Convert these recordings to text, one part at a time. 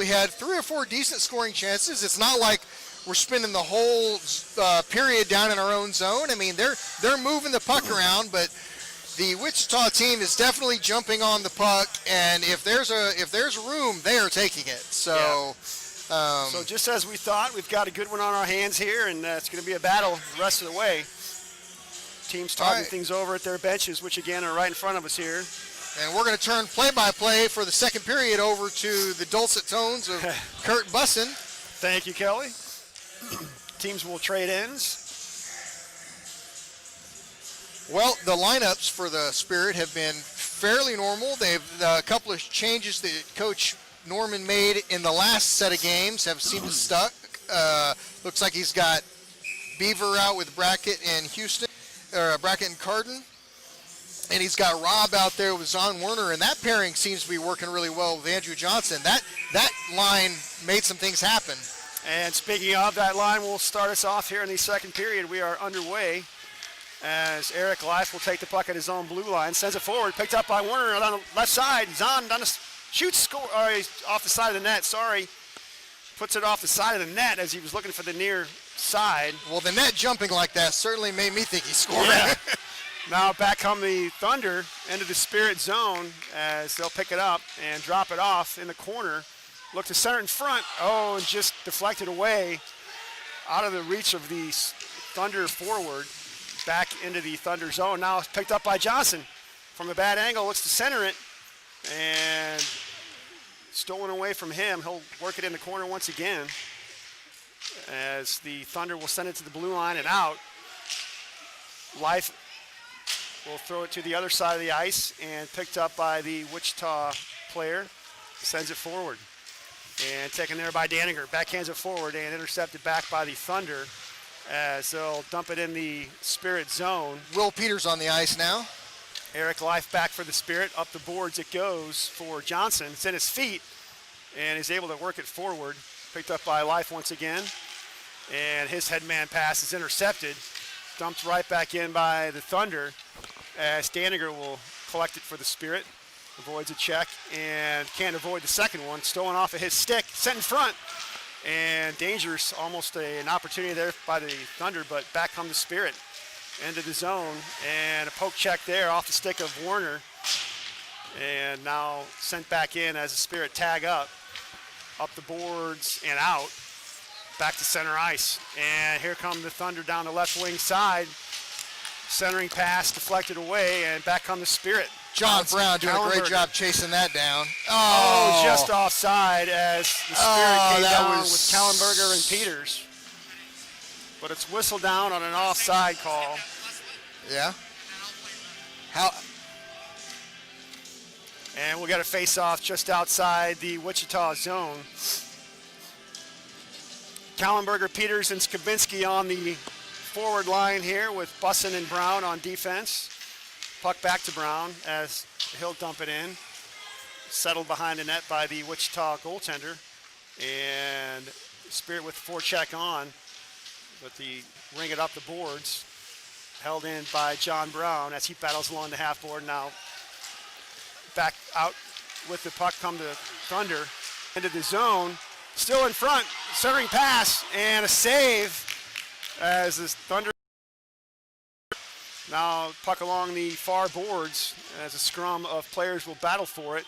We had 3 or 4 decent scoring chances. It's not like we're spending the whole period down in our own zone. I mean, they're moving the puck around, but the Wichita team is definitely jumping on the puck, and if there's room, they are taking it. So, so just as we thought, we've got a good one on our hands here, and it's going to be a battle the rest of the way. Teams talking things over at their benches, which again are right in front of us here. And we're going to turn play-by-play for the second period over to the dulcet tones of Kurt Bussin. Thank you, Kelly. Teams will trade ends. Well, the lineups for the Spirit have been fairly normal. They've a couple of changes that Coach Norman made in the last set of games have seemed to stuck. Looks like he's got Beaver out with Brackett and Houston, or Brackett and Carden. And he's got Rob out there with Zon Werner, and that pairing seems to be working really well with Andrew Johnson. That line made some things happen. And speaking of that line, we'll start us off here in the second period. We are underway as Eric Life will take the puck at his own blue line, sends it forward, picked up by Werner on the left side. Zon down the shoots, score, he's off the side of the net, sorry. Puts it off the side of the net as he was looking for the near side. Well, the net jumping like that certainly made me think he scored. Yeah. Now back come the Thunder into the Spirit zone as they'll pick it up and drop it off in the corner. Look to center in front. Oh, and just deflected away out of the reach of the Thunder forward. Back into the Thunder zone. Now it's picked up by Johnson from a bad angle. Looks to center it. And stolen away from him. He'll work it in the corner once again as the Thunder will send it to the blue line and out. Life will throw it to the other side of the ice and picked up by the Wichita player. Sends it forward. And taken there by Daniger. Backhands it forward and intercepted back by the Thunder as they'll dump it in the Spirit zone. Will Peters on the ice now. Eric Life back for the Spirit. Up the boards it goes for Johnson. It's in his feet and he's able to work it forward. Picked up by Life once again. And his headman pass is intercepted. Dumped right back in by the Thunder as Daniger will collect it for the Spirit. Avoids a check and can't avoid the second one. Stolen off of his stick, set in front. And dangerous, almost an opportunity there by the Thunder, but back come the Spirit into the zone. And a poke check there off the stick of Werner. And now sent back in as the Spirit tag up the boards and out. Back to center ice. And here come the Thunder down the left wing side. Centering pass deflected away, and back come the Spirit. John Brown doing a great job chasing that down. Oh, just offside as the Spirit came down with Kallenberger and Peters. But it's whistled down on an offside call. Yeah. And we'll get a face-off just outside the Wichita zone. Kallenberger, Peters, and Skabinski on the forward line here with Bussin and Brown on defense. Puck back to Brown as he'll dump it in. Settled behind the net by the Wichita goaltender. And Spirit with the forecheck on. But the ring it up the boards. Held in by John Brown as he battles along the half board. Now back out with the puck come the Thunder into the zone. Still in front, centering pass and a save as the Thunder now puck along the far boards as a scrum of players will battle for it.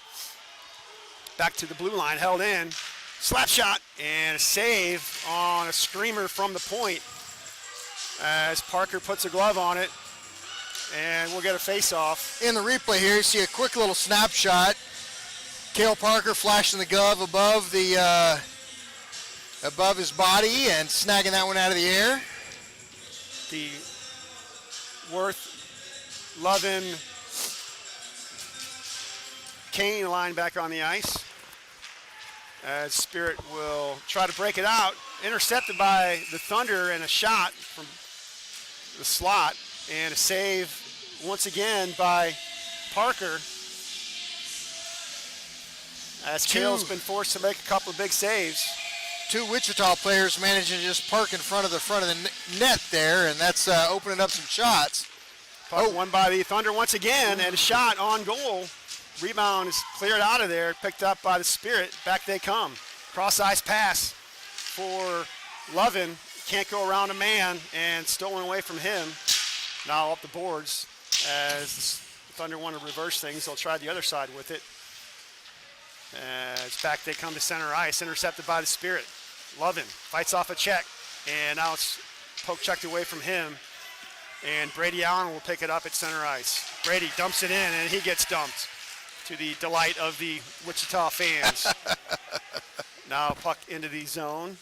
Back to the blue line, held in, slap shot and a save on a screamer from the point as Parker puts a glove on it and we'll get a face-off. In the replay here, you see a quick little snapshot. Cale Parker flashing the glove above his body and snagging that one out of the air. The Worth, Lovin, Kane line back on the ice. As Spirit will try to break it out. Intercepted by the Thunder and a shot from the slot. And a save once again by Parker. As Cale's been forced to make a couple of big saves. Two Wichita players managing to just park in front of the net there, and that's opening up some shots. Puck won by the Thunder once again, and a shot on goal. Rebound is cleared out of there, picked up by the Spirit. Back they come. Cross ice pass for Lovin. Can't go around a man, and stolen away from him. Now up the boards as the Thunder want to reverse things. They'll try the other side with it. As back they come to center ice, intercepted by the Spirit. Lovin fights off a check, and now it's poke checked away from him. And Brady Allen will pick it up at center ice. Brady dumps it in, and he gets dumped to the delight of the Wichita fans. Now puck into the zone.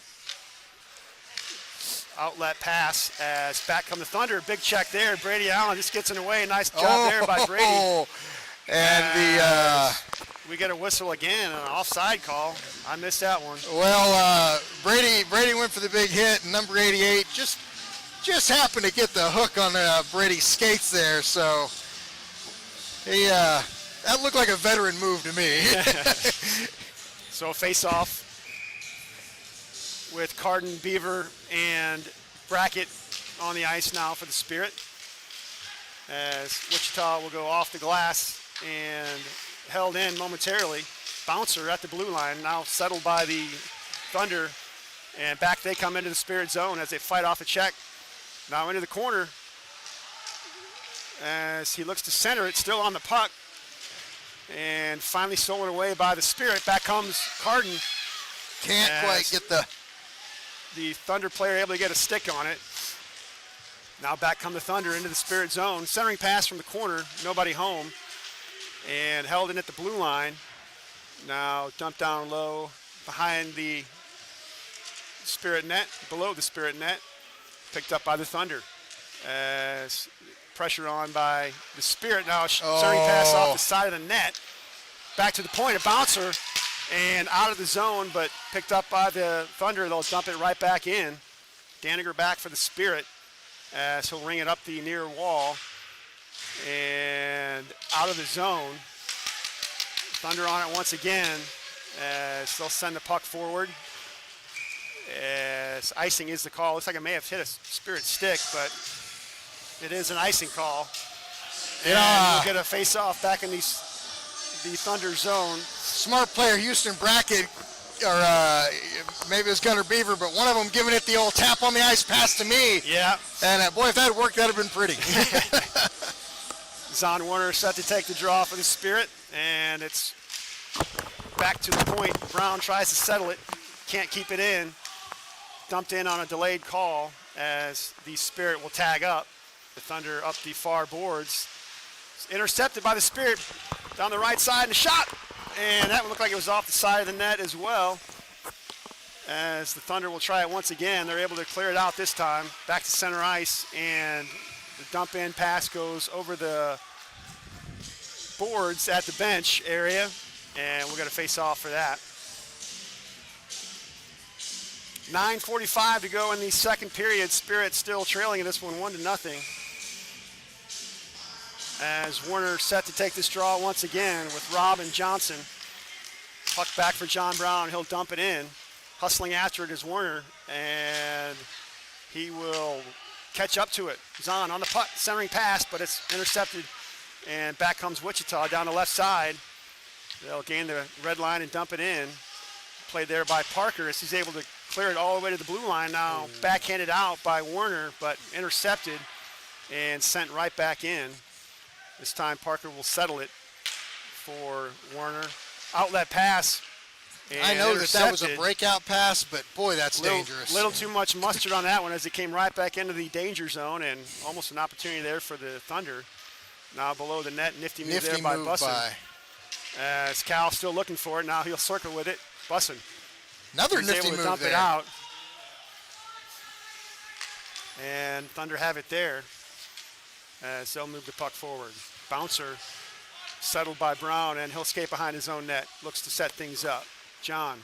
Outlet pass as back come the Thunder. Big check there. Brady Allen just gets in the way. Nice job there by Brady. And we get a whistle again, an offside call. I missed that one. well, Brady went for the big hit, and number 88 just happened to get the hook on Brady's skates there. So he that looked like a veteran move to me. So face-off with Carden, Beaver, and Brackett on the ice now for the Spirit. As Wichita will go off the glass and held in momentarily. Bouncer at the blue line, now settled by the Thunder. And back they come into the Spirit zone as they fight off a check. Now into the corner as he looks to center it, still on the puck. And finally stolen away by the Spirit. Back comes Carden. Can't quite get the Thunder player able to get a stick on it. Now back come the Thunder into the Spirit zone. Centering pass from the corner, nobody home. And held in at the blue line. Now dumped down low behind the Spirit net, below the Spirit net. Picked up by the Thunder. As pressure on by the Spirit. Now centering pass off the side of the net. Back to the point, a bouncer. And out of the zone, but picked up by the Thunder. They'll dump it right back in. Daniger back for the Spirit as he'll ring it up the near wall. And out of the zone. Thunder on it once again as they'll send the puck forward. As icing is the call. Looks like it may have hit a Spirit stick, but it is an icing call. And we'll get a face-off back in the Thunder zone. Smart player, Houston Brackett, or maybe it was Gunnar Beaver, but one of them giving it the old tap on the ice pass to me. Yeah. And boy, if that had worked, that'd have been pretty. Zahn Warner set to take the draw for the Spirit, and it's back to the point. Brown tries to settle it, can't keep it in. Dumped in on a delayed call as the Spirit will tag up. The Thunder up the far boards. It's intercepted by the Spirit down the right side, and a shot. And that looked like it was off the side of the net as well. As the Thunder will try it once again. They're able to clear it out this time. Back to center ice, and the dump in pass goes over the boards at the bench area, and we're going to face off for that. 9:45 to go in the second period. Spirit still trailing in this one 1-0. As Warner set to take this draw once again with Robb and Johnson. Puck back for John Brown. He'll dump it in. Hustling after it is Warner, and he will catch up to it. Zahn on the puck, centering pass, but it's intercepted. And back comes Wichita down the left side. They'll gain the red line and dump it in. Played there by Parker as he's able to clear it all the way to the blue line now. Backhanded out by Warner, but intercepted and sent right back in. This time Parker will settle it for Warner. Outlet pass. I know that was a breakout pass, but boy, that's dangerous. Little too much mustard on that one as it came right back into the danger zone, and almost an opportunity there for the Thunder. Now below the net, nifty move there by Bussin. As Cal still looking for it. Now he'll circle with it. Bussin. Another He's nifty able to move dump there. it out. And Thunder have it there as they'll move the puck forward. Bouncer settled by Brown, and he'll skate behind his own net. Looks to set things up. John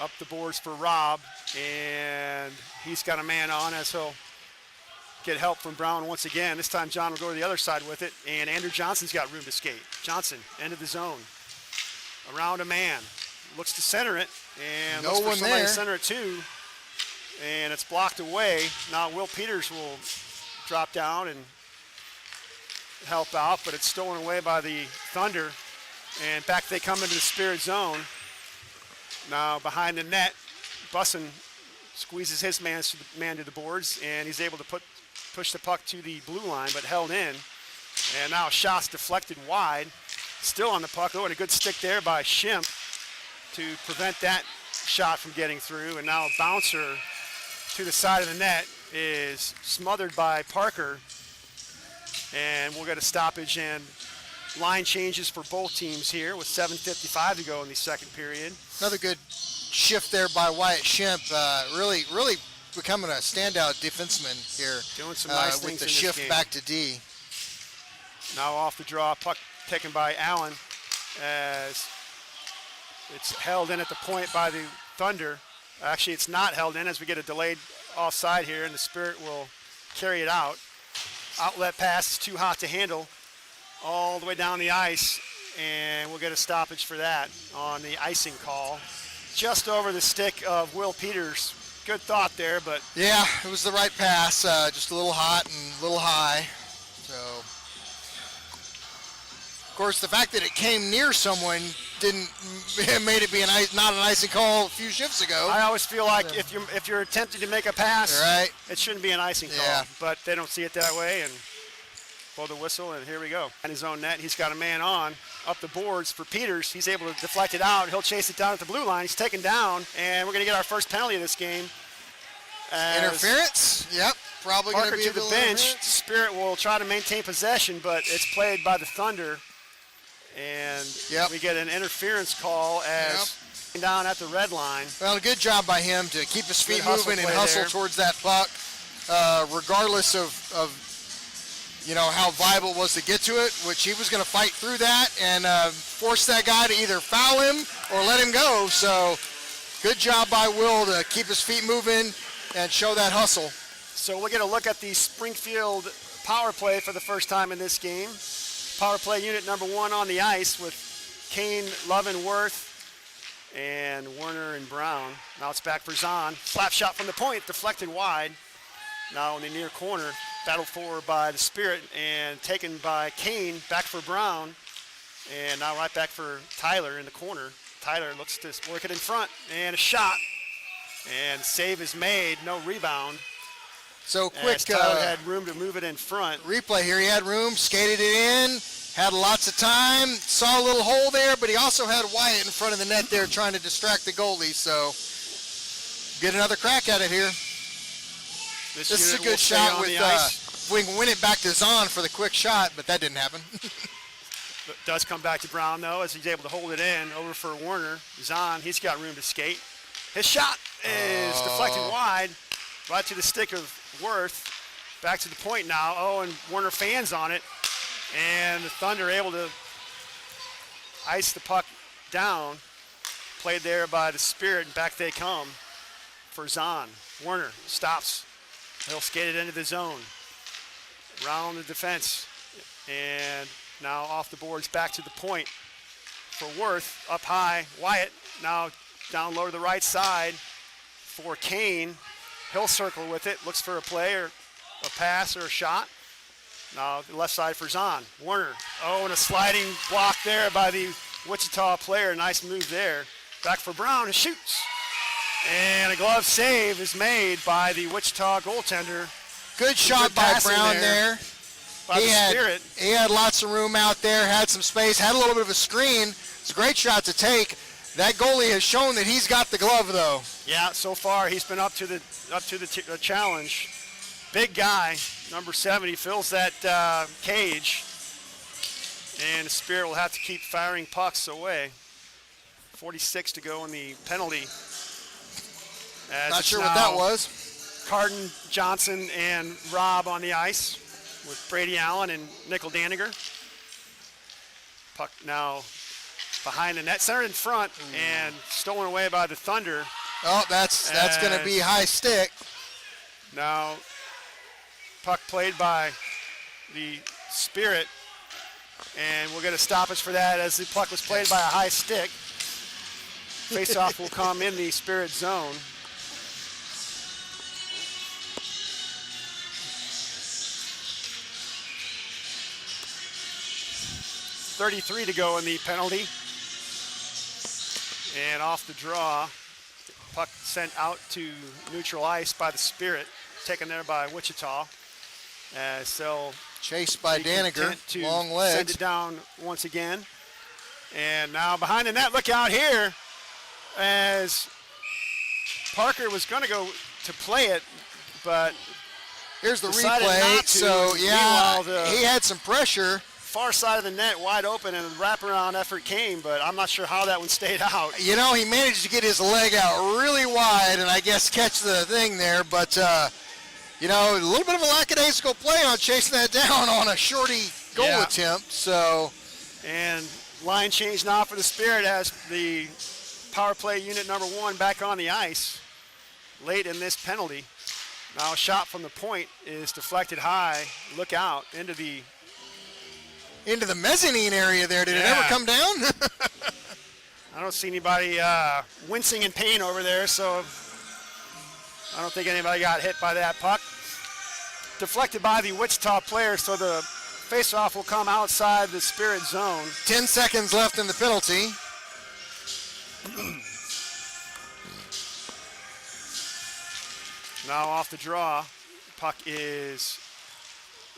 up the boards for Robb, and he's got a man on as he'll get help from Brown once again. This time John will go to the other side with it, and Andrew Johnson's got room to skate. Johnson, end of the zone. Around a man. Looks to center it, and looks for somebody to center it too. And it's blocked away. Now Will Peters will drop down and help out, but it's stolen away by the Thunder. And back they come into the Spirit zone. Now behind the net, Bussin squeezes his man to the boards, and he's able to push the puck to the blue line, but held in. And now shots deflected wide. Still on the puck. Oh, and a good stick there by Shimp to prevent that shot from getting through. And now a bouncer to the side of the net is smothered by Parker. And we'll get a stoppage and line changes for both teams here with 7:55 to go in the second period. Another good shift there by Wyatt Shimp. Really becoming a standout defenseman here. Doing some nice things with the in this shift game. back to D. Now off the draw, puck taken by Allen as it's held in at the point by the Thunder. Actually, it's not held in as we get a delayed offside here, and the Spirit will carry it out. Outlet pass is too hot to handle all the way down the ice, and we'll get a stoppage for that on the icing call. Just over the stick of Will Peters. Good thought there, but... Yeah, it was the right pass, just a little hot and a little high. So, of course, the fact that it came near someone made it be not an icing call a few shifts ago. I always feel like if you're attempting to make a pass, right, it shouldn't be an icing call. Yeah. But they don't see it that way, and blow the whistle, and here we go. In his own net, he's got a man on up the boards for Peters. He's able to deflect it out. He'll chase it down at the blue line. He's taken down, and we're going to get our first penalty of this game. Interference? Yep, probably going to be to the bench. Spirit will try to maintain possession, but it's played by the Thunder. And we get an interference call as down at the red line. Well, a good job by him to keep his feet moving and hustle there towards that puck, regardless of how viable it was to get to it, which he was going to fight through that and force that guy to either foul him or let him go. So good job by Will to keep his feet moving and show that hustle. So we'll get a look at the Springfield power play for the first time in this game. Power play unit number 1 on the ice with Kane, Lovenworth, and Werner and Brown. Now it's back for Zahn. Slap shot from the point, deflected wide. Now in the near corner, battled for by the Spirit and taken by Kane, back for Brown. And now right back for Tyler in the corner. Tyler looks to work it in front, and a shot. And save is made, no rebound. So quick, Tyler had room to move it in front. Replay here, he had room, skated it in, had lots of time, saw a little hole there, but he also had Wyatt in front of the net there trying to distract the goalie, so get another crack at it here. This is a good shot with, we can win it back to Zahn for the quick shot, but that didn't happen. It does come back to Brown, though, as he's able to hold it in over for Werner. Zahn, he's got room to skate. His shot is deflected wide, right to the stick of Worth. Back to the point now. Oh, and Werner fans on it. And the Thunder able to ice the puck down. Played there by the Spirit, and back they come for Zahn. Werner stops. He'll skate it into the zone. Around the defense. And now off the boards, back to the point for Worth. Up high, Wyatt now down low to the right side for Kane. He'll circle with it, looks for a play or a pass or a shot. Now the left side for Zahn. Werner. Oh, and a sliding block there by the Wichita player. Nice move there. Back for Brown, and shoots. And a glove save is made by the Wichita goaltender. Good shot by Brown there. By the Spirit. He had lots of room out there, had some space, had a little bit of a screen. It's a great shot to take. That goalie has shown that he's got the glove, though. Yeah, so far he's been up to the challenge. Big guy, number 70, fills that cage, and the Spirit will have to keep firing pucks away. 46 to go in the penalty. Not sure what that was. Carden, Johnson, and Robb on the ice with Brady Allen and Nickel Daniger. Puck now behind the net, centered in front, and stolen away by the Thunder. Oh, that's going to be high stick. Now, puck played by the Spirit, and we'll get a stoppage for that as the puck was played by a high stick. Face-off will come in the Spirit zone. .33 to go in the penalty. And off the draw, puck sent out to neutral ice by the Spirit, taken there by Wichita. So chased by be Daniger, content to long send legs. it down once again. And now behind the net, look out here, as Parker was going to go to play it, but Here's the decided replay. not to. So, yeah, Meanwhile, the he had some pressure. far side of the net wide open, and the wraparound effort came, but I'm not sure how that one stayed out. You know, he managed to get his leg out really wide and I guess catch the thing there, but, you know, a little bit of a lackadaisical play on chasing that down on a shorty goal attempt. So, and line change now for the Spirit as the power play unit number 1 back on the ice late in this penalty. Now a shot from the point is deflected high. Look out into the mezzanine area there. Did it ever come down? I don't see anybody wincing in pain over there, so I don't think anybody got hit by that puck. Deflected by the Wichita player, so the faceoff will come outside the Spirit zone. 10 seconds left in the penalty. Now off the draw, puck is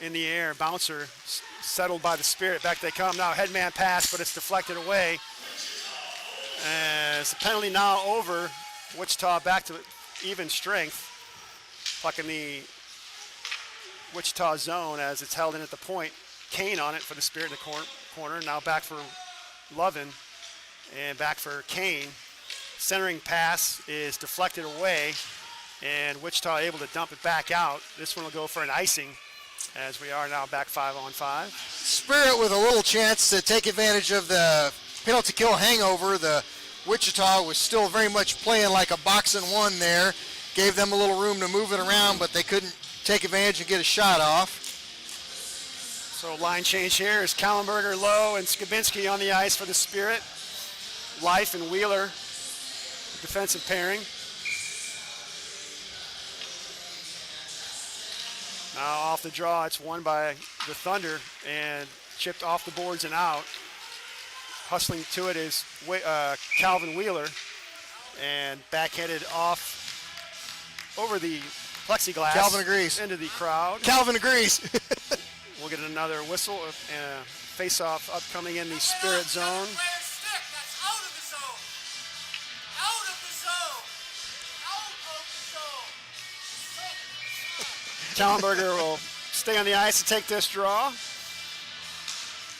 in the air, bouncer settled by the Spirit. Back they come now, headman pass, but it's deflected away. As the penalty now over, Wichita back to even strength. Puck in the Wichita zone as it's held in at the point. Kane on it for the Spirit in the corner. Now back for Lovin and back for Kane. Centering pass is deflected away, and Wichita able to dump it back out. This one will go for an icing as we are now back 5-on-5. Spirit with a little chance to take advantage of the penalty kill hangover. The Wichita was still very much playing like a box and one there. Gave them a little room to move it around, but they couldn't take advantage and get a shot off. So line change here is Kallenberger, Lowe, and Skabinski on the ice for the Spirit. Life and Wheeler, defensive pairing. Now off the draw, it's won by the Thunder and chipped off the boards and out. Hustling to it is Calvin Wheeler, and backhanded off over the plexiglass. Calvin agrees. Into the crowd. Calvin agrees. We'll get another whistle and a face-off upcoming in the Spirit zone. Kallenberger will stay on the ice to take this draw.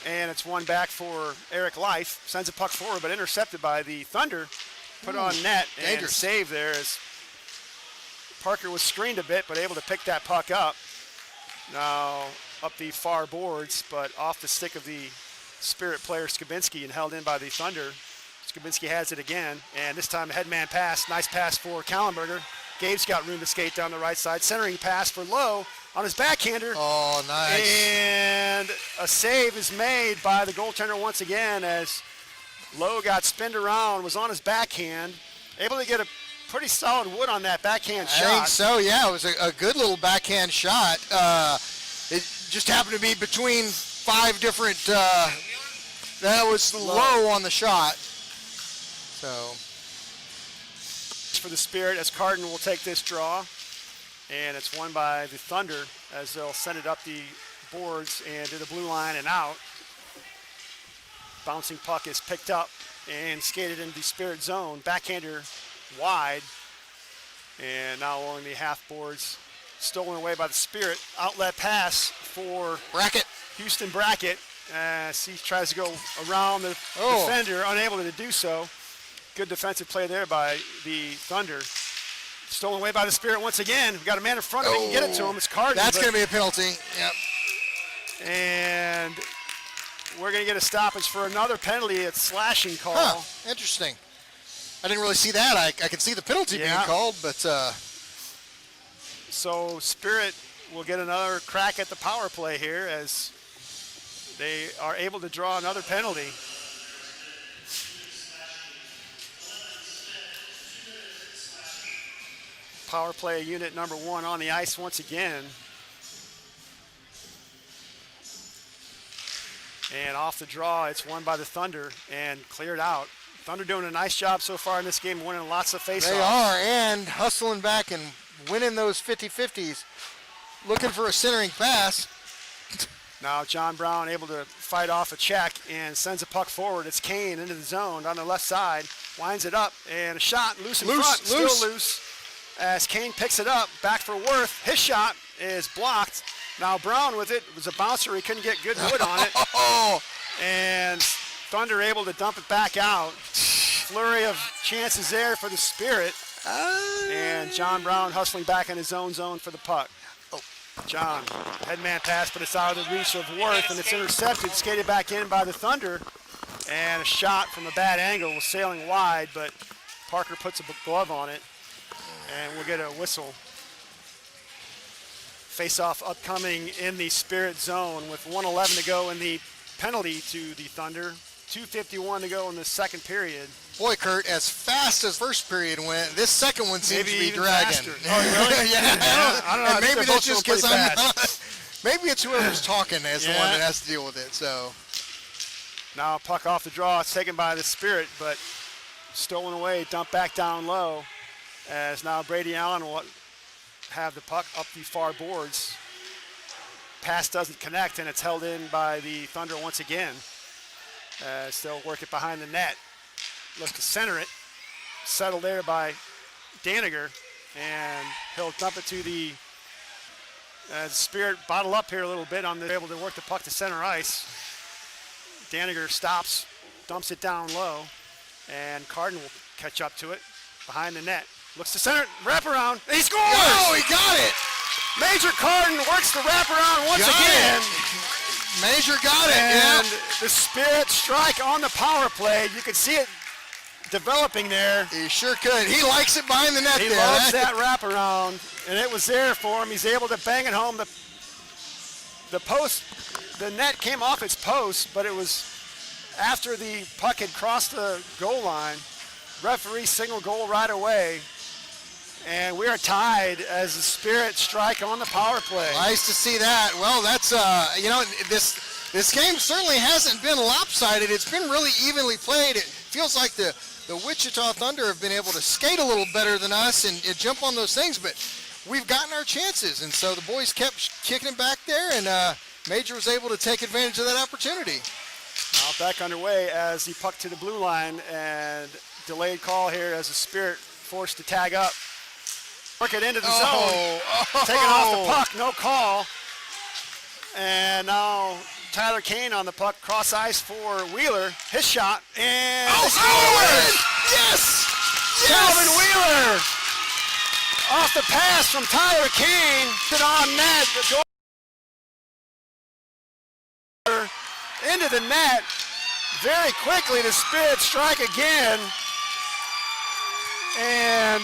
And it's one back for Eric Life. Sends a puck forward, but intercepted by the Thunder. Put on net and dangerous. save there as Parker was screened a bit, but able to pick that puck up. Now up the far boards, but off the stick of the Spirit player Skabinski and held in by the Thunder. Skabinski has it again, and this time a headman pass. Nice pass for Kallenberger. Gabe's got room to skate down the right side. Centering pass for Lowe on his backhander. Oh, nice. And a save is made by the goaltender once again as Lowe got spinned around, was on his backhand, able to get a pretty solid wood on that backhand shot. I think so, yeah. It was a good little backhand shot. It just happened to be between 5 different, that was low on the shot. So. For the Spirit as Cardin will take this draw, and it's won by the Thunder as they'll send it up the boards and to the blue line and out. Bouncing puck is picked up and skated into the Spirit zone. Backhander wide, and now along the half boards, stolen away by the Spirit. Outlet pass for Brackett. Houston Brackett as he tries to go around the defender, unable to do so. Good defensive play there by the Thunder. Stolen away by the Spirit once again. We've got a man in front of him. Can get it to him. It's Cardin. That's going to be a penalty. Yep. And we're going to get a stoppage for another penalty. It's slashing call. Huh. Interesting. I didn't really see that. I could see the penalty being called, but. So Spirit will get another crack at the power play here as they are able to draw another penalty. Power play unit number 1 on the ice once again. And off the draw, it's won by the Thunder and cleared out. Thunder doing a nice job so far in this game, winning lots of faceoffs. They are, and hustling back and winning those 50-50s, looking for a centering pass. Now John Brown able to fight off a check and sends a puck forward. It's Kane into the zone on the left side, winds it up, and a shot loose in front, still loose. As Kane picks it up, back for Worth. His shot is blocked. Now Brown with it. It was a bouncer. He couldn't get good wood on it. And Thunder able to dump it back out. Flurry of chances there for the Spirit. And John Brown hustling back in his own zone for the puck. John, headman pass, but it's out of the reach of Worth, and it's intercepted, skated back in by the Thunder. And a shot from a bad angle was sailing wide, but Parker puts a glove on it, and we'll get a whistle. Face-off upcoming in the Spirit zone with 1:11 to go in the penalty to the Thunder. 2:51 to go in the second period. Boy, Kurt, as fast as first period went, this second one seems to be dragging. Faster. Oh, really? Yeah. I don't know. And maybe that's just because I'm not. Maybe it's whoever's talking as the one that has to deal with it. So now puck off the draw. It's taken by the Spirit, but stolen away, dumped back down low. As now Brady Allen will have the puck up the far boards. Pass doesn't connect, and it's held in by the Thunder once again. Still work it behind the net. Look to center it. Settled there by Daniger, and he'll dump it to the Spirit. Bottle up here a little bit on the able to work the puck to center ice. Daniger stops, dumps it down low, and Carden will catch up to it behind the net. Looks to center, wraparound. He scores! Oh, he got it! Major Carden works the wraparound once again. Major got it, and the Spirit strike on the power play. You can see it developing there. He sure could. He likes it behind the net He there. loves that wraparound, and it was there for him. He's able to bang it home. The post, the net came off its post, but it was after the puck had crossed the goal line. Referee signaled goal right away. And we are tied as the Spirit strike on the power play. Nice to see that. Well, that's, this game certainly hasn't been lopsided. It's been really evenly played. It feels like the Wichita Thunder have been able to skate a little better than us and jump on those things, but we've gotten our chances. And so the boys kept kicking it back there, and Major was able to take advantage of that opportunity. Now back underway as the puck to the blue line, and delayed call here as the Spirit forced to tag up. Work it into the zone. Taking off the puck, no call. And now Tyler Kane on the puck, cross ice for Wheeler. His shot, and Yes! Calvin Wheeler off the pass from Tyler Kane. It on net. The goal into the net. Very quickly, the Spirit strike again. And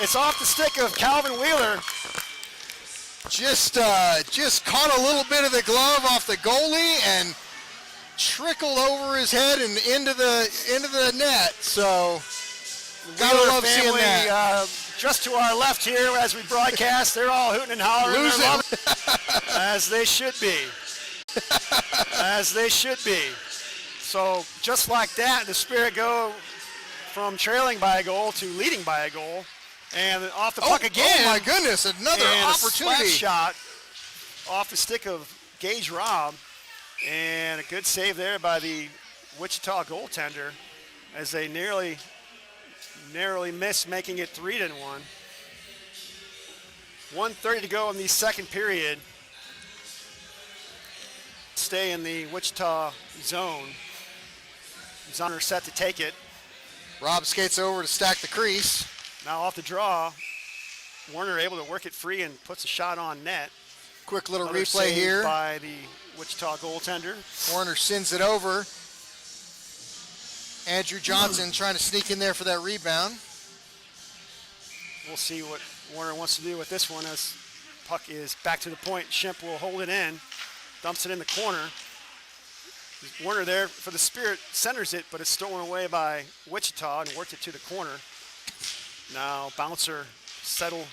it's off the stick of Calvin Wheeler. Just caught a little bit of the glove off the goalie and trickled over his head and into the net. So gotta love seeing that. Just to our left here as we broadcast, they're all hooting and hollering. As they should be. As they should be. So just like that, the Spirit go from trailing by a goal to leading by a goal. And off the puck again. Oh my goodness, another opportunity. A shot off the stick of Gage Robb. And a good save there by the Wichita goaltender as they narrowly missed, making it 3-1. 1:30 to go in the second period. Stay in the Wichita zone. Zonner set to take it. Robb skates over to stack the crease. Now off the draw, Warner able to work it free and puts a shot on net. Quick little Another replay save here by the Wichita goaltender. Warner sends it over. Andrew Johnson trying to sneak in there for that rebound. We'll see what Warner wants to do with this one as puck is back to the point. Shemp will hold it in, dumps it in the corner. Warner there for the Spirit, centers it, but it's stolen away by Wichita and worked it to the corner. Now bouncer settle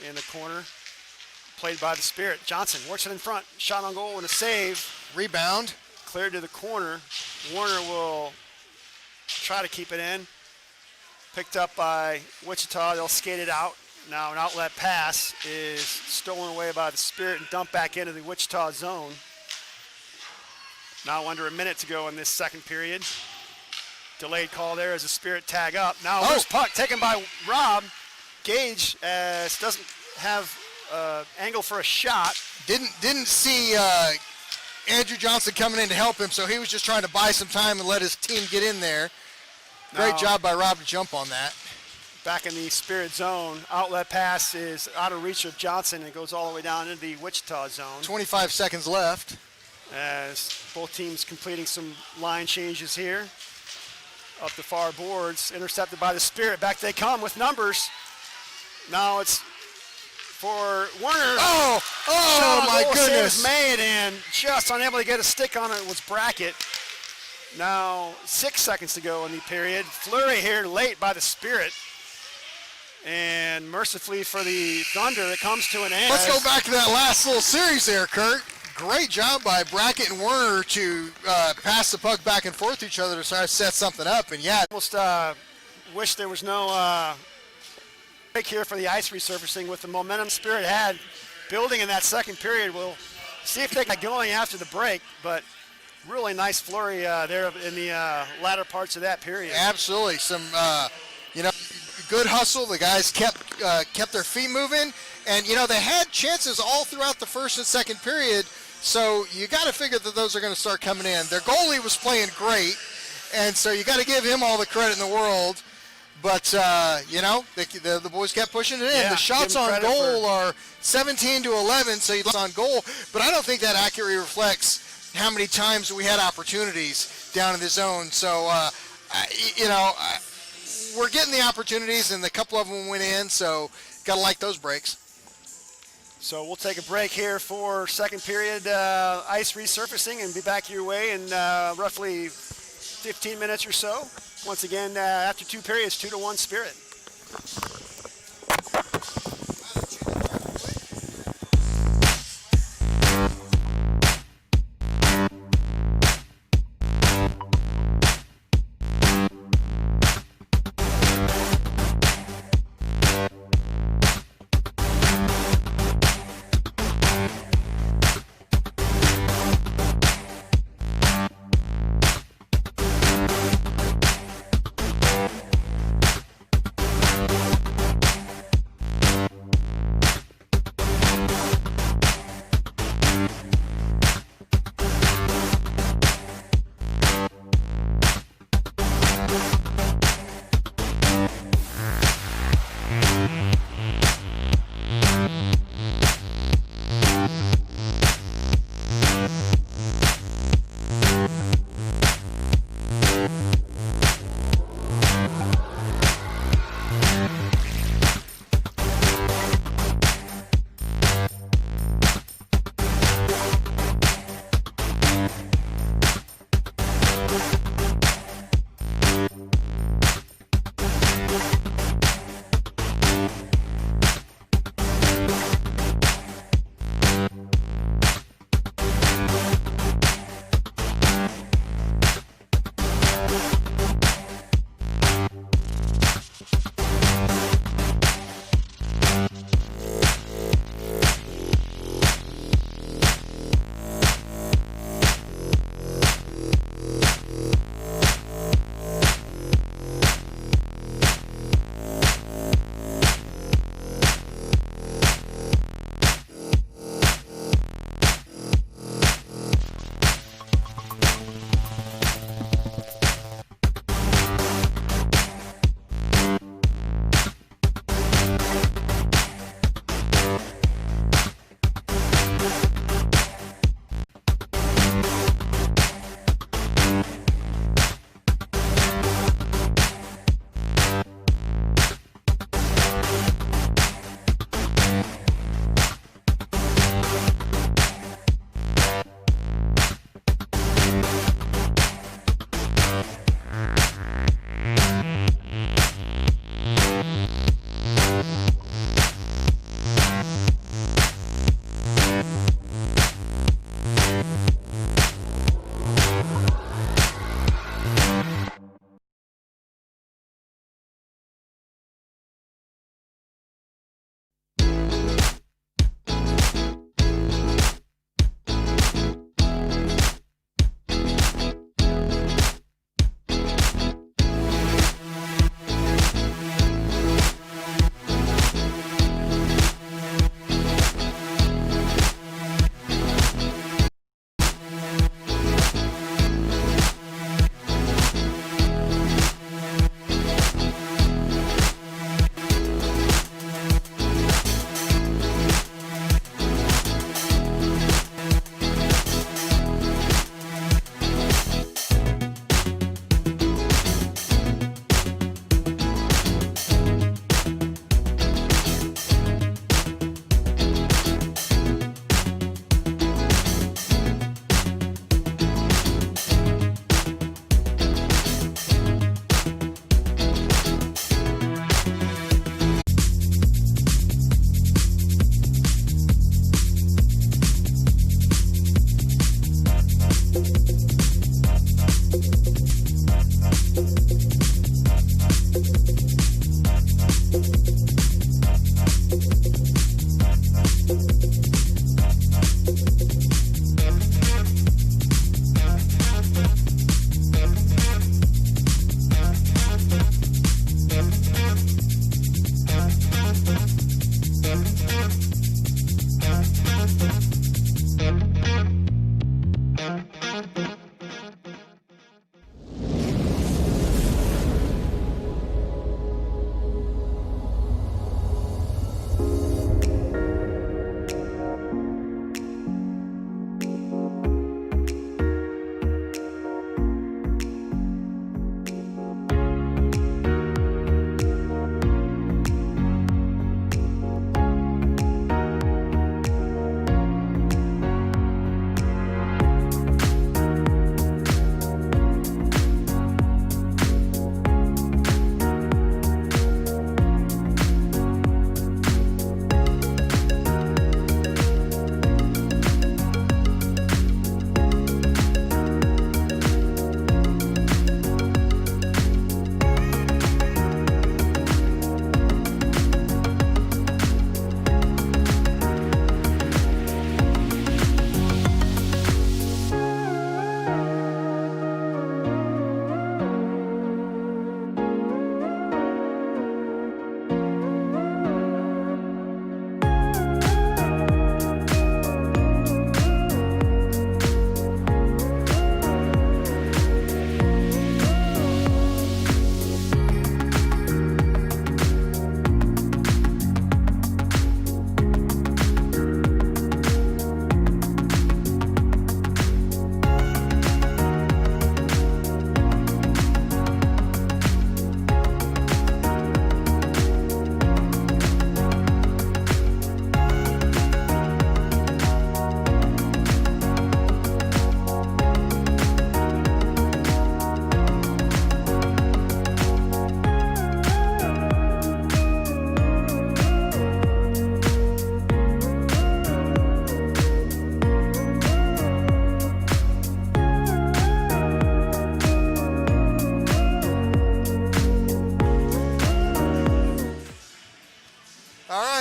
in the corner, played by the Spirit. Johnson works it in front, shot on goal and a save. Rebound. Cleared to the corner. Warner will try to keep it in. Picked up by Wichita. They'll skate it out. Now an outlet pass is stolen away by the Spirit and dumped back into the Wichita zone. Now under a minute to go in this second period. Delayed call there as the Spirit tag up. Now loose puck taken by Rob. Gage doesn't have angle for a shot. Didn't see Andrew Johnson coming in to help him, so he was just trying to buy some time and let his team get in there. Great job by Rob to jump on that. Back in the Spirit zone, outlet pass is out of reach of Johnson and goes all the way down into the Wichita zone. 25 seconds left. As both teams completing some line changes here. Up the far boards, intercepted by the Spirit. Back they come with numbers. Now it's for Werner. Oh my goodness. Is made and just unable to get a stick on it was Brackett. Now 6 seconds to go in the period. Flurry here late by the Spirit. And mercifully for the Thunder, it comes to an end. Let's go back to that last little series there, Kurt. Great job by Brackett and Werner to pass the puck back and forth to each other to try to set something up. And yeah, almost wish there was no break here for the ice resurfacing with the momentum Spirit had building in that second period. We'll see if they get going after the break, but really nice flurry there in the latter parts of that period. Absolutely. Some, good hustle. The guys kept their feet moving. And, they had chances all throughout the first and second period, so you got to figure that those are going to start coming in. Their goalie was playing great, and so you got to give him all the credit in the world. But, the boys kept pushing it in. Yeah, the shots on goal are 17-11, so he's on goal. But I don't think that accurately reflects how many times we had opportunities down in the zone. So, we're getting the opportunities, and a couple of them went in, so got to like those breaks. So we'll take a break here for second period ice resurfacing and be back your way in roughly 15 minutes or so. Once again, after two periods, 2-1 Spirit.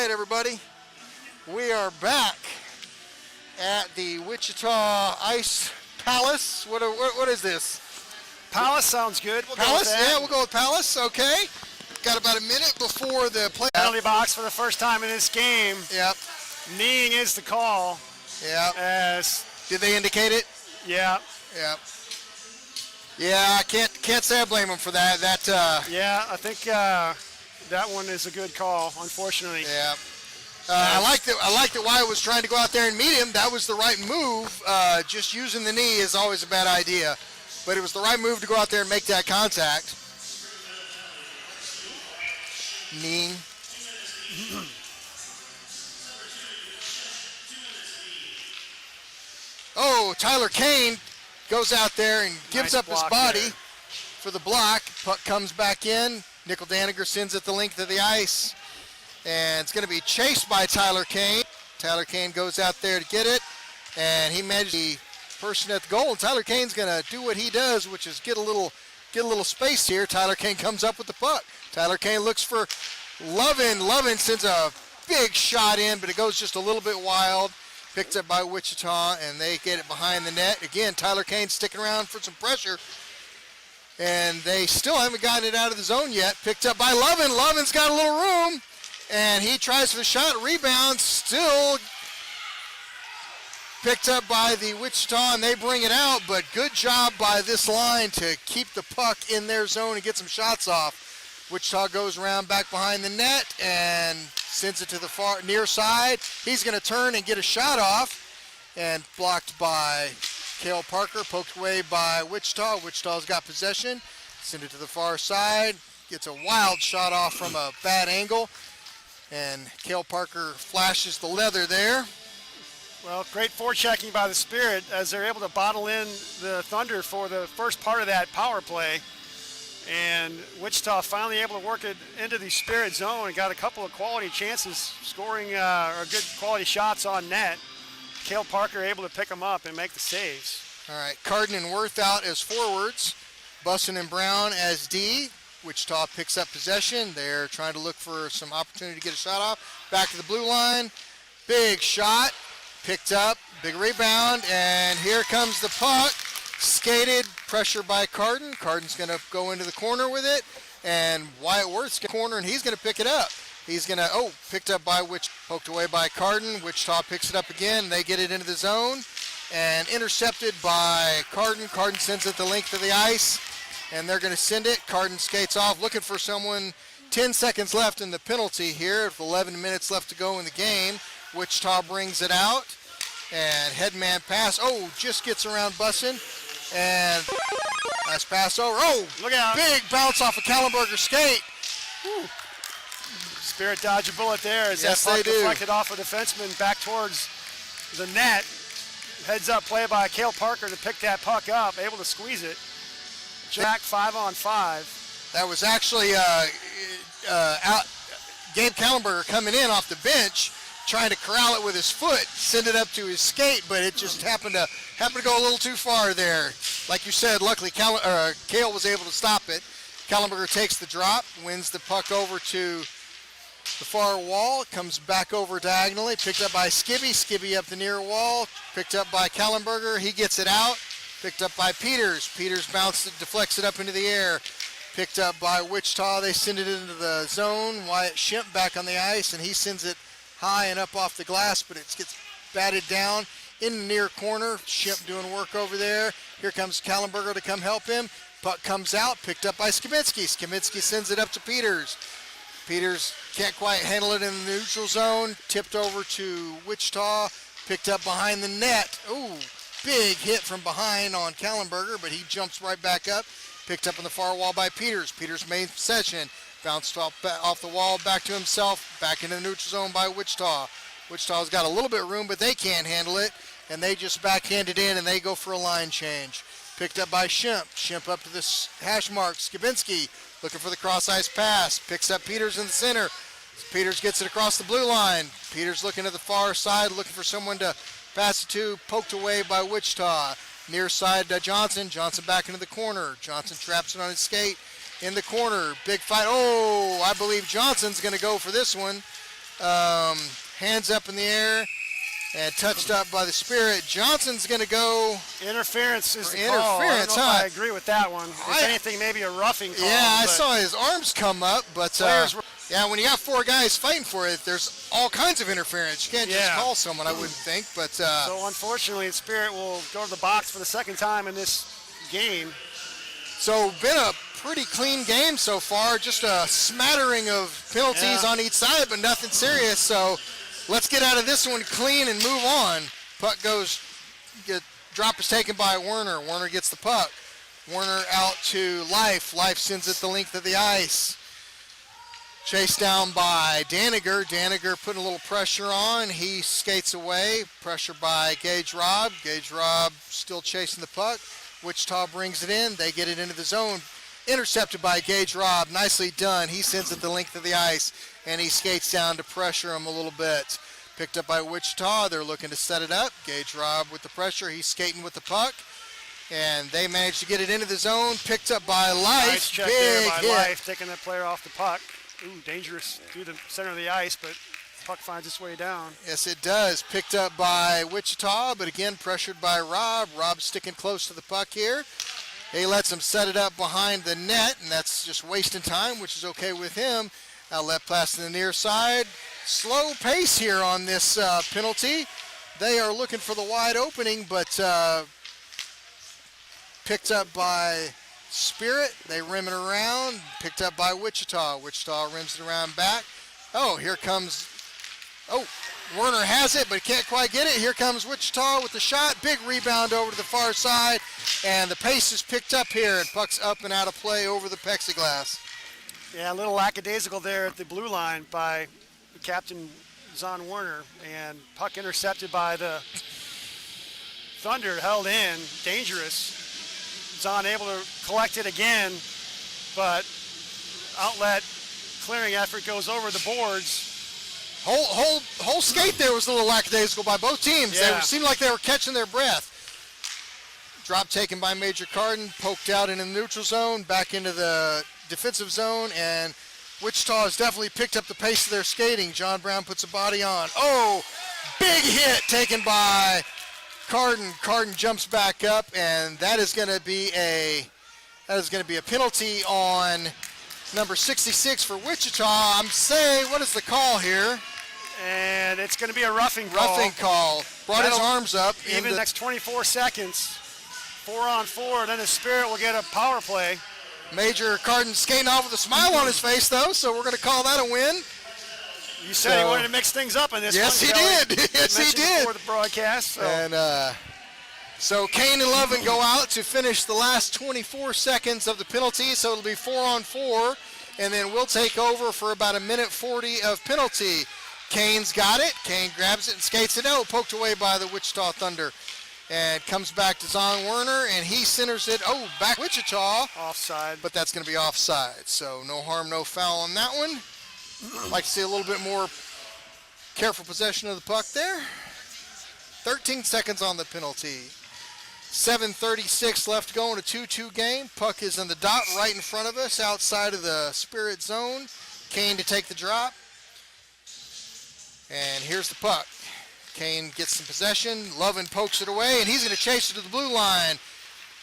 right, everybody. We are back at the Wichita Ice Palace. What is this? Palace sounds good. We'll Palace? go with that. Yeah, we'll go with Palace. Okay. Got about a minute before the play. Penalty box for the first time in this game. Yep. Kneeing is the call. Yep. As Did they indicate it? yeah. Yep. Yeah, I can't say I blame them for that. Yeah, I think that one is a good call. Unfortunately. Yeah. I liked it. Wyatt was trying to go out there and meet him. That was the right move. Just using the knee is always a bad idea, but it was the right move to go out there and make that contact. Knee. Oh, Tyler Kane goes out there and gives Nice up his block body there. for the block. Puck comes back in. Nickel Daniger sends it the length of the ice. And it's going to be chased by Tyler Kane. Tyler Kane goes out there to get it. And he manages the person at the goal. And Tyler Kane's going to do what he does, which is get a little space here. Tyler Kane comes up with the puck. Tyler Kane looks for Lovin. Lovin sends a big shot in, but it goes just a little bit wild. Picked up by Wichita, and they get it behind the net. Again, Tyler Kane sticking around for some pressure. And they still haven't gotten it out of the zone yet. Picked up by Lovin. Lovin's got a little room, and he tries for the shot. Rebound still picked up by the Wichita, and they bring it out. But good job by this line to keep the puck in their zone and get some shots off. Wichita goes around back behind the net and sends it to the far near side. He's going to turn and get a shot off, and blocked by Cale Parker, poked away by Wichita. Wichita's got possession. Send it to the far side. Gets a wild shot off from a bad angle, and Cale Parker flashes the leather there. Well, great forechecking by the Spirit as they're able to bottle in the Thunder for the first part of that power play. And Wichita finally able to work it into the Spirit zone and got a couple of quality chances, scoring or good quality shots on net. Cale Parker able to pick them up and make the saves. All right, Carden and Worth out as forwards. Bussin and Brown as D. Wichita picks up possession. They're trying to look for some opportunity to get a shot off. Back to the blue line. Big shot. Picked up. Big rebound. And here comes the puck. Skated, pressure by Carden. Carden's going to go into the corner with it, and Wyatt Worth's going to corner, and he's going to pick it up. He's going to, picked up by poked away by Carden. Wichita picks it up again. They get it into the zone, and intercepted by Carden. Carden sends it the length of the ice, and they're going to send it. Carden skates off, looking for someone. 10 seconds left in the penalty here, with 11 minutes left to go in the game. Wichita brings it out, and headman pass. Just gets around Bussin. And nice pass over. Look out. Big bounce off a Kallenberger skate. Whew. Spirit dodge a bullet there as Yes, that puck they do. deflected off a defenseman back towards the net. Heads up play by Cale Parker to pick that puck up, able to squeeze it. Jack 5-on-5. That was actually Gabe Kallenberger coming in off the bench, trying to corral it with his foot, send it up to his skate, but it just happened to go a little too far there. Like you said, luckily Cale was able to stop it. Kallenberger takes the drop, wins the puck over to the far wall, comes back over diagonally, picked up by Skibby. Skibby up the near wall, picked up by Kallenberger. He gets it out, picked up by Peters. Peters bounced it, deflects it up into the air. Picked up by Wichita. They send it into the zone. Wyatt Schimpf back on the ice, and he sends it high and up off the glass, but it gets batted down in the near corner. Schimpf doing work over there. Here comes Kallenberger to come help him. Puck comes out, picked up by Skibinski. Skibinski sends it up to Peters. Peters can't quite handle it in the neutral zone. Tipped over to Wichita. Picked up behind the net. Big hit from behind on Kallenberger, but he jumps right back up. Picked up on the far wall by Peters. Peters made possession. Bounced off the wall back to himself. Back into the neutral zone by Wichita. Wichita's got a little bit of room, but they can't handle it. And they just backhand it in, and they go for a line change. Picked up by Schimpf. Schimpf up to this hash mark. Skibinski looking for the cross-ice pass. Picks up Peters in the center. Peters gets it across the blue line. Peters looking at the far side, looking for someone to pass it to. Poked away by Wichita. Near side to Johnson. Johnson back into the corner. Johnson traps it on his skate in the corner. Big fight. I believe Johnson's going to go for this one. Hands up in the air and touched up by the Spirit. Johnson's going to go. Interference is the call. Interference, I don't know if huh? I agree with that one. If anything, maybe a roughing call. Yeah, I saw his arms come up, but yeah, when you got 4 guys fighting for it, there's all kinds of interference. You can't just call someone, I wouldn't think. But so unfortunately, the Spirit will go to the box for the second time in this game. So been a pretty clean game so far. Just a smattering of penalties on each side, but nothing serious. So let's get out of this one clean and move on. Puck goes, drop is taken by Werner. Werner gets the puck. Werner out to Life. Life sends it the length of the ice. Chased down by Daniger. Daniger putting a little pressure on. He skates away. Pressure by Gage Robb. Gage Robb still chasing the puck. Wichita brings it in. They get it into the zone. Intercepted by Gage Robb. Nicely done. He sends it the length of the ice, and he skates down to pressure him a little bit. Picked up by Wichita. They're looking to set it up. Gage Robb with the pressure. He's skating with the puck, and they manage to get it into the zone. Picked up by Life. Nice check Big there by hit. Life, taking that player off the puck. Ooh, dangerous through the center of the ice, but puck finds its way down. Yes, it does. Picked up by Wichita, but again pressured by Robb. Robb sticking close to the puck here. He lets him set it up behind the net, and that's just wasting time, which is okay with him. Outlet pass to the near side. Slow pace here on this penalty. They are looking for the wide opening, but picked up by Spirit. They rim it around. Picked up by Wichita. Wichita rims it around back. Oh, here comes... Oh, Werner has it, but can't quite get it. Here comes Wichita with the shot. Big rebound over to the far side, and the pace is picked up here, and puck's up and out of play over the plexiglass. Yeah, a little lackadaisical there at the blue line by Captain Zahn Werner, and puck intercepted by the Thunder, held in, dangerous. Zahn able to collect it again, but outlet clearing effort goes over the boards. Whole skate there was a little lackadaisical by both teams. Yeah. They seemed like they were catching their breath. Drop taken by Major Carden, poked out in the neutral zone, back into the defensive zone, and Wichita has definitely picked up the pace of their skating. John Brown puts a body on. Oh, big hit taken by Carden. Carden jumps back up, and that is going to be a penalty on number 66 for Wichita. I'm saying, what is the call here? And it's going to be a roughing call. Roughing call. Brought his arms up. Even the next 24 seconds. 4-on-4, then the Spirit will get a power play. Major Carden skating off with a smile on his face, though, so we're going to call that a win. You said he wanted to mix things up in this yes, one. Yes, he did. Yes, he did. Before the broadcast. So. And so Kane and Lovin go out to finish the last 24 seconds of the penalty, so it'll be 4-on-4, and then we'll take over for about 1:40 of penalty. Kane's got it. Kane grabs it and skates it out, poked away by the Wichita Thunder. And comes back to Zahn Werner, and he centers it. Oh, back Wichita. Offside. But that's going to be offside. So no harm, no foul on that one. Like to see a little bit more careful possession of the puck there. 13 seconds on the penalty. 7:36 left to go in a 2-2 game. Puck is in the dot right in front of us outside of the Spirit zone. Kane to take the drop. And here's the puck. Kane gets some possession. Lovin pokes it away, and he's going to chase it to the blue line.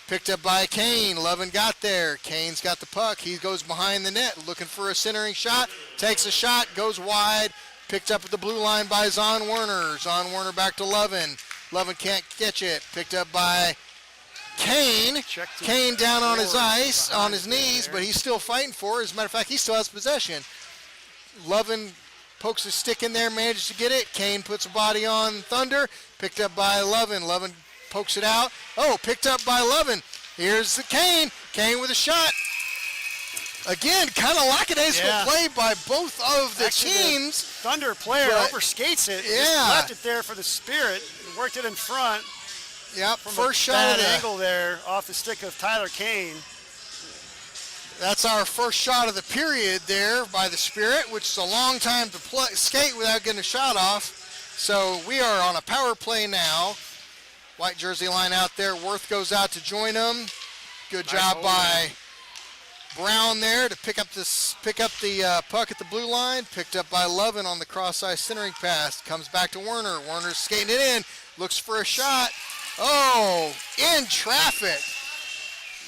Picked up by Kane. Lovin got there. Kane's got the puck. He goes behind the net looking for a centering shot. Takes a shot, goes wide. Picked up at the blue line by Zahn Werner. Zahn Werner back to Lovin. Lovin can't catch it. Picked up by Kane. Kane down on his ice, on his knees, but he's still fighting for it. As a matter of fact, he still has possession. Lovin pokes his stick in there, manages to get it. Kane puts a body on Thunder. Picked up by Lovin. Lovin pokes it out. Oh, picked up by Lovin. Here's the Kane. Kane with a shot. Again, kind of lackadaisical play by both of the teams. The Thunder player overskates it. Yeah. Just left it there for the Spirit. Worked it in front. Yep, from first a shot bad of the angle there off the stick of Tyler Kane. That's our first shot of the period there by the Spirit, which is a long time to skate without getting a shot off. So we are on a power play now. White jersey line out there. Worth goes out to join them. Good job by Brown there to pick up the puck at the blue line. Picked up by Lovin on the cross-ice centering pass. Comes back to Werner. Werner's skating it in. Looks for a shot. Oh, in traffic.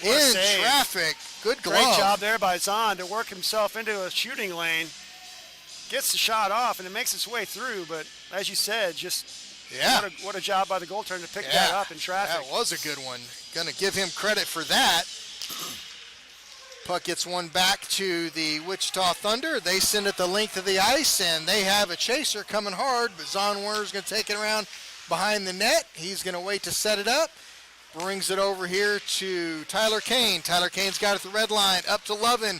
In traffic. Good glove. Great job there by Zahn to work himself into a shooting lane. Gets the shot off, and it makes its way through. But as you said, just what a job by the goaltender to pick that up in traffic. That was a good one. Going to give him credit for that. Puck gets one back to the Wichita Thunder. They send it the length of the ice, and they have a chaser coming hard, but Zahn Werner's going to take it around behind the net. He's going to wait to set it up. Brings it over here to Tyler Kane. Tyler Kane's got it at the red line. Up to Lovin.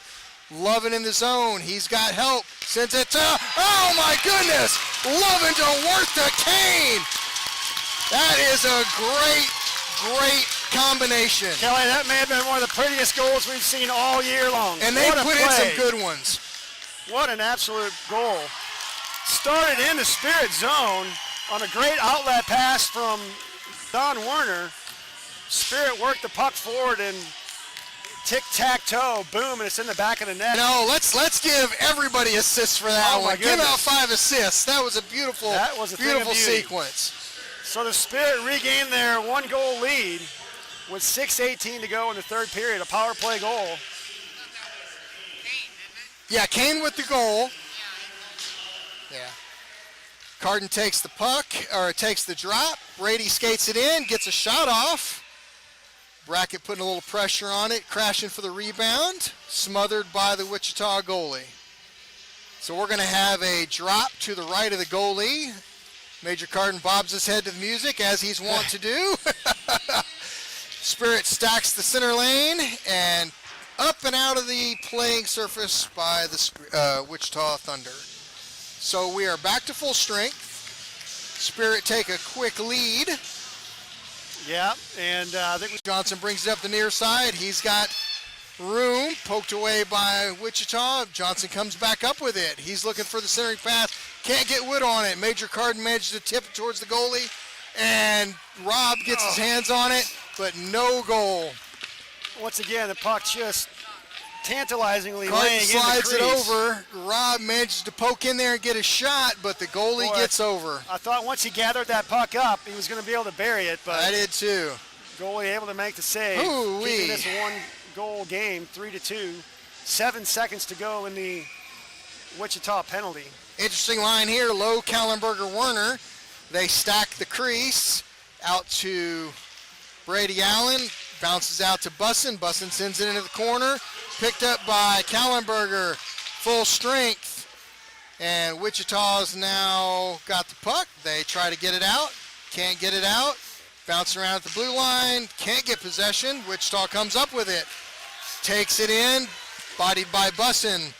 Lovin in the zone. He's got help. Sends it to, oh my goodness! Lovin to Worth to Kane. That is a great combination. Kelly, that may have been one of the prettiest goals we've seen all year long. And they put in some good ones. What an absolute goal. Started in the Spirit zone on a great outlet pass from Don Werner. Spirit worked the puck forward and tic-tac-toe, boom, and it's in the back of the net. No, let's give everybody assists for that one. Give out 5 assists. That was a beautiful sequence. So the Spirit regained their 1-goal lead with 6:18 to go in the third period, a power play goal. Yeah, Kane with the goal. Yeah. Carden takes the puck, or takes the drop. Brady skates it in, gets a shot off. Brackett putting a little pressure on it, crashing for the rebound, smothered by the Wichita goalie. So we're going to have a drop to the right of the goalie. Major Carden bobs his head to the music, as he's wont to do. Spirit stacks the center lane, and up and out of the playing surface by the Wichita Thunder. So we are back to full strength. Spirit take a quick lead. Yeah, and I think Johnson brings it up the near side. He's got room, poked away by Wichita. Johnson comes back up with it. He's looking for the centering pass. Can't get wood on it. Major Carden manages to tip it towards the goalie, and Rob gets his hands on it, but no goal. Once again, the puck just tantalizingly Carden laying slides in the crease. it over. Rob manages to poke in there and get a shot, but the goalie gets over. I thought once he gathered that puck up, he was going to be able to bury it, but I did too. Goalie able to make the save. Keeping this a one-goal game, 3-2. 7 seconds to go in the Wichita penalty. Interesting line here. Low, Kallenberger, Werner. They stack the crease out to Brady Allen. Bounces out to Bussin. Bussin sends it into the corner. Picked up by Kallenberger. Full strength. And Wichita's now got the puck. They try to get it out. Can't get it out. Bouncing around at the blue line. Can't get possession. Wichita comes up with it. Takes it in. Bodied by Bussin.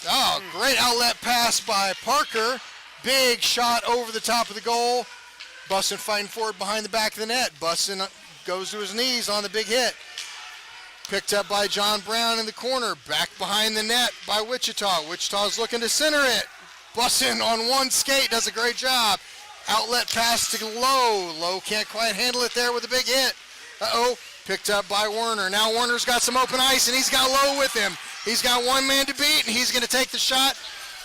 Oh, great outlet pass by Parker. Big shot over the top of the goal. Bussin fighting for it behind the back of the net. Bussin goes to his knees on the big hit. Picked up by John Brown in the corner. Back behind the net by Wichita. Wichita's looking to center it. Bussin on one skate does a great job. Outlet pass to Lowe. Lowe can't quite handle it there with a big hit. Picked up by Werner. Now Werner's got some open ice, and he's got Lowe with him. He's got one man to beat, and he's going to take the shot.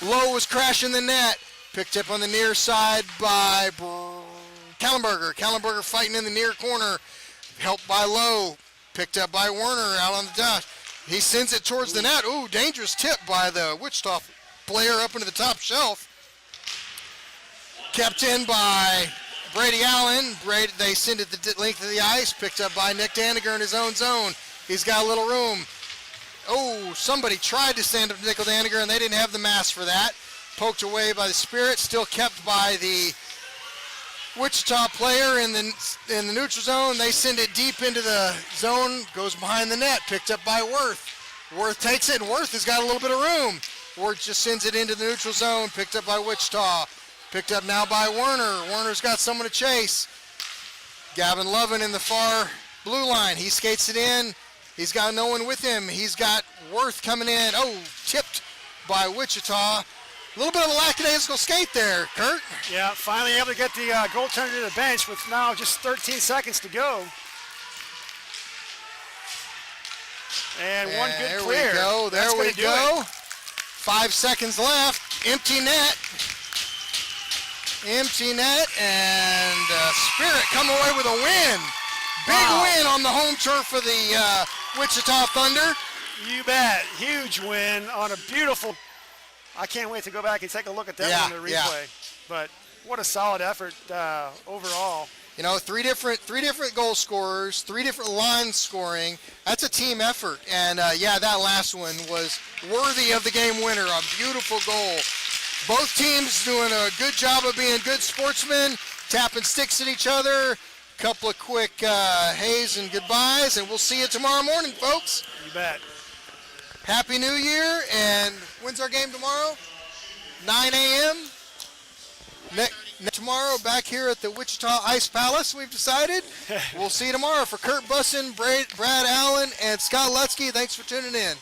Lowe was crashing the net. Picked up on the near side by Kallenberger. Kallenberger fighting in the near corner. Helped by Lowe. Picked up by Werner out on the dash. He sends it towards the net. Ooh, dangerous tip by the Wichita player up into the top shelf. Kept in by Brady Allen. They send it the length of the ice. Picked up by Nick Daniger in his own zone. He's got a little room. Oh, somebody tried to stand up to Nickel Daniger, and they didn't have the mass for that. Poked away by the Spirit. Still kept by the Wichita player in the neutral zone. They send it deep into the zone. Goes behind the net. Picked up by Worth. Worth takes it, and Worth has got a little bit of room. Worth just sends it into the neutral zone. Picked up by Wichita. Picked up now by Werner. Werner's got someone to chase. Gavin Lovin in the far blue line. He skates it in. He's got no one with him. He's got Worth coming in. Oh, tipped by Wichita. A little bit of a lackadaisical skate there, Kurt. Yeah, finally able to get the goaltender to the bench with now just 13 seconds to go. And one good there clear. We go. There That's we gonna do go. it. 5 seconds left. Empty net. Empty net, and Spirit come away with a win. Big win on the home turf for the Wichita Thunder. You bet. Huge win on a beautiful. I can't wait to go back and take a look at that one in the replay. But what a solid effort overall. You know, three different goal scorers, 3 different lines scoring. That's a team effort. And that last one was worthy of the game winner. A beautiful goal. Both teams doing a good job of being good sportsmen, tapping sticks at each other. Couple of quick hays and goodbyes, and we'll see you tomorrow morning, folks. You bet. Happy New Year, and when's our game tomorrow? 9 a.m. Tomorrow back here at the Wichita Ice Palace, we've decided. We'll see you tomorrow. For Kurt Bussin, Brad Allen, and Scott Lutsky, thanks for tuning in.